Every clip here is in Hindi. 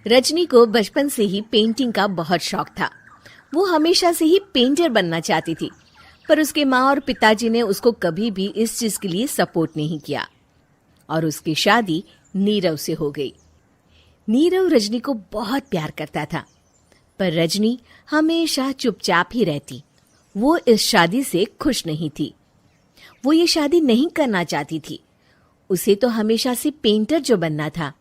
रजनी को बचपन से ही पेंटिंग का बहुत शौक था। वो हमेशा से ही पेंटर बनना चाहती थी, पर उसके माँ और पिताजी ने उसको कभी भी इस चीज के लिए सपोर्ट नहीं किया और उसकी शादी नीरव से हो गई। नीरव रजनी को बहुत प्यार करता था, पर रजनी हमेशा चुपचाप ही रहती। वो इस शादी से खुश नहीं थी। वो ये शादी नहीं करना चाहती थी। उसे तो हमेशा से पेंटर जो बनना था।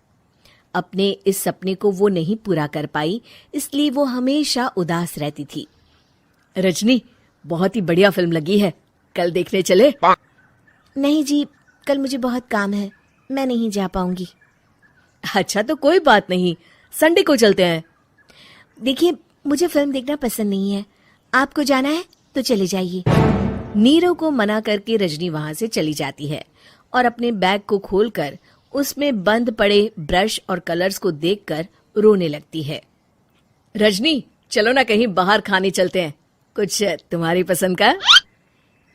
अपने इस सपने को वो नहीं पूरा कर पाई, इसलिए वो हमेशा उदास रहती थी। रजनी, बहुत ही बढ़िया फिल्म लगी है, कल देखने चले? नहीं जी, कल मुझे बहुत काम है, मैं नहीं जा पाऊंगी। अच्छा तो कोई बात नहीं, संडे को चलते हैं। देखिए, मुझे फिल्म देखना पसंद नहीं है। आपको जाना है तो चले जाइए। नीरव को मना करके रजनी वहां से चली जाती है और अपने बैग को खोलकर उसमें बंद पड़े ब्रश और कलर्स को देखकर रोने लगती है। रजनी, चलो ना कहीं बाहर खाने चलते हैं, कुछ तुम्हारी पसंद का।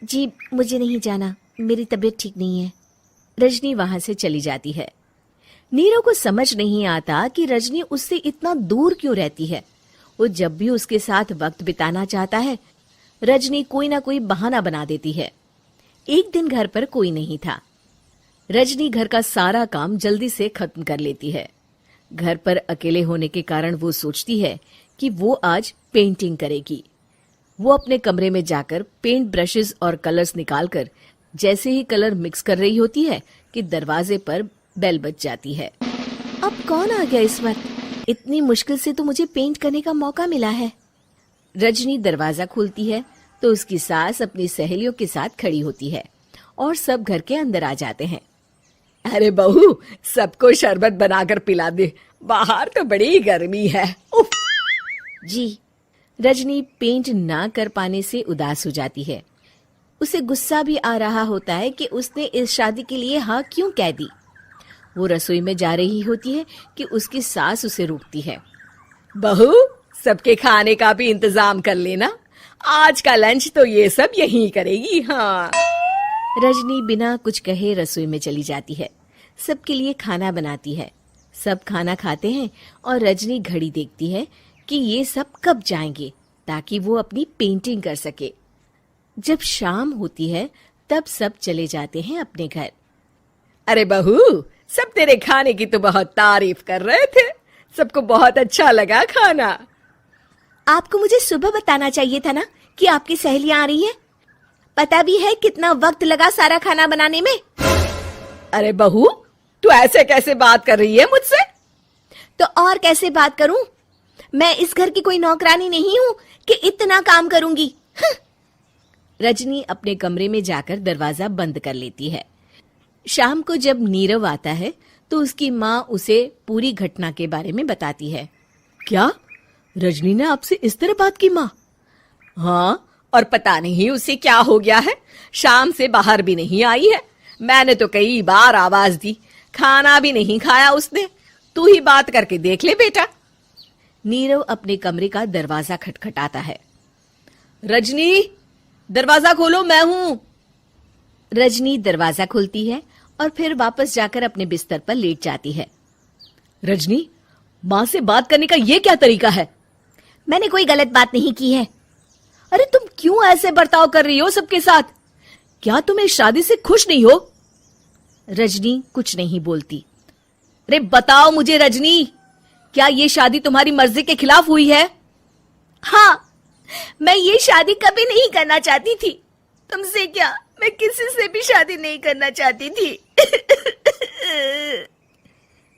जी, मुझे नहीं जाना, मेरी तबीयत ठीक नहीं है। रजनी वहां से चली जाती है। नीरव को समझ नहीं आता कि रजनी उससे इतना दूर क्यों रहती है। वो जब भी उसके साथ वक्त बिताना चाहता है, रजनी कोई ना कोई बहाना बना देती है। एक दिन घर पर कोई नहीं था। रजनी घर का सारा काम जल्दी से खत्म कर लेती है। घर पर अकेले होने के कारण वो सोचती है कि वो आज पेंटिंग करेगी। वो अपने कमरे में जाकर पेंट ब्रशेस और कलर्स निकालकर जैसे ही कलर मिक्स कर रही होती है कि दरवाजे पर बेल बज जाती है। अब कौन आ गया इस वक्त? इतनी मुश्किल से तो मुझे पेंट करने का मौका मिला है। रजनी दरवाजा खोलती है तो उसकी सास अपनी सहेलियों के साथ खड़ी होती है और सब घर के अंदर आ जाते हैं। अरे बहू, सबको शरबत बनाकर पिला दे, बाहर तो बड़ी गर्मी है। उफ। जी। रजनी पेंट ना कर पाने से उदास हो जाती है। उसे गुस्सा भी आ रहा होता है कि उसने इस शादी के लिए हाँ क्यों कह दी। वो रसोई में जा रही होती है कि उसकी सास उसे रोकती है। बहू, सबके खाने का भी इंतजाम कर लेना, आज का लंच तो ये सब यहीं करेगी। हाँ। रजनी बिना कुछ कहे रसोई में चली जाती है। सबके लिए खाना बनाती है। सब खाना खाते हैं और रजनी घड़ी देखती है कि ये सब कब जाएंगे ताकि वो अपनी पेंटिंग कर सके। जब शाम होती है तब सब चले जाते हैं अपने घर। अरे बहू, सब तेरे खाने की तो बहुत तारीफ कर रहे थे, सबको बहुत अच्छा लगा खाना। आपको मुझे सुबह बताना चाहिए था ना कि आपकी सहेलियां आ रही हैं। पता भी है कितना वक्त लगा सारा खाना बनाने में। अरे बहू, तू ऐसे कैसे बात कर रही है मुझसे? तो और कैसे बात करूं? मैं इस घर की कोई नौकरानी नहीं हूं कि इतना काम करूंगी। रजनी अपने कमरे में जाकर दरवाजा बंद कर लेती है। शाम को जब नीरव आता है तो उसकी माँ उसे पूरी घटना के बारे में बताती है। क्या रजनी ने आपसे इस तरह बात की माँ? हाँ, और पता नहीं उसे क्या हो गया है, शाम से बाहर भी नहीं आई है। मैंने तो कई बार आवाज दी, खाना भी नहीं खाया उसने। तू ही बात करके देख ले बेटा। नीरव अपने कमरे का दरवाजा खटखटाता है। रजनी, दरवाजा खोलो, मैं हूं। रजनी दरवाजा खोलती है और फिर वापस जाकर अपने बिस्तर पर लेट जाती है। रजनी, माँ से बात करने का ये क्या तरीका है? मैंने कोई गलत बात नहीं की है। अरे तुम क्यों ऐसे बर्ताव कर रही हो सबके साथ? क्या तुम इस शादी से खुश नहीं हो? रजनी कुछ नहीं बोलती। अरे बताओ मुझे रजनी, क्या ये शादी तुम्हारी मर्जी के खिलाफ हुई है? हाँ, मैं ये शादी कभी नहीं करना चाहती थी। तुमसे क्या, मैं किसी से भी शादी नहीं करना चाहती थी।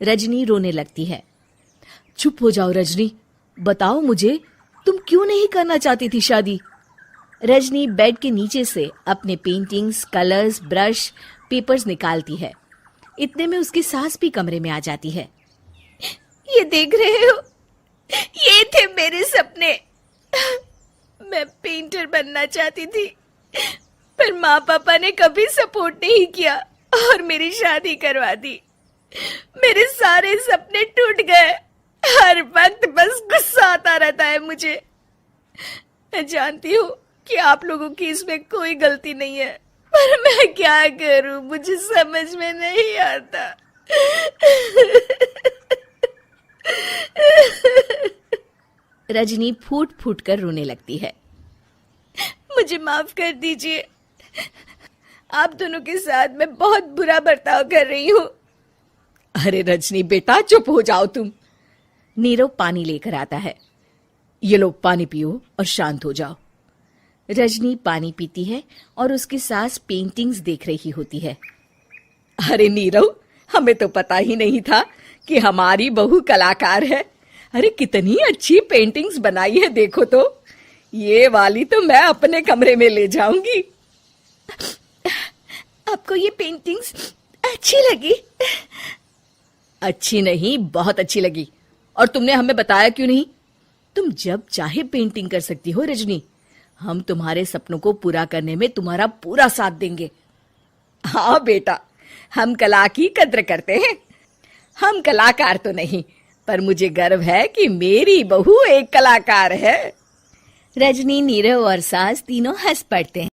रजनी रोने लगती है। चुप हो जाओ रजनी, बताओ मुझे, तुम क्यों नहीं करना चाहती थी शादी? रजनी बेड के नीचे से अपने पेंटिंग्स, कलर्स, ब्रश, पेपर्स निकालती है। इतने में उसकी सास भी कमरे में आ जाती है। ये देख रहे हो, ये थे मेरे सपने। मैं पेंटर बनना चाहती थी, पर माँ पापा ने कभी सपोर्ट नहीं किया और मेरी शादी करवा दी। मेरे सारे सपने टूट गए। हर वक्त बस गुस्सा आता रहता है मुझे। मैं जानती हूँ कि आप लोगों की इसमें कोई गलती नहीं है, पर मैं क्या करूँ, मुझे समझ में नहीं आता। रजनी फूट फूट कर रोने लगती है। मुझे माफ कर दीजिए, आप दोनों के साथ मैं बहुत बुरा बर्ताव कर रही हूँ। अरे रजनी बेटा, चुप हो जाओ तुम। नीरव पानी लेकर आता है। ये लो पानी पियो और शांत हो जाओ। रजनी पानी पीती है और उसकी सास पेंटिंग्स देख रही होती है। अरे नीरव, हमें तो पता ही नहीं था कि हमारी बहू कलाकार है। अरे कितनी अच्छी पेंटिंग्स बनाई है, देखो तो। ये वाली तो मैं अपने कमरे में ले जाऊंगी। आपको ये पेंटिंग्स अच्छी लगी? अच्छी नहीं, बहुत अच्छी लगी। और तुमने हमें बताया क्यों नहीं? तुम जब चाहे पेंटिंग कर सकती हो रजनी। हम तुम्हारे सपनों को पूरा करने में तुम्हारा पूरा साथ देंगे। हाँ बेटा, हम कला की कद्र करते हैं। हम कलाकार तो नहीं, पर मुझे गर्व है कि मेरी बहू एक कलाकार है। रजनी, नीरव और सास तीनों हंस पड़ते हैं।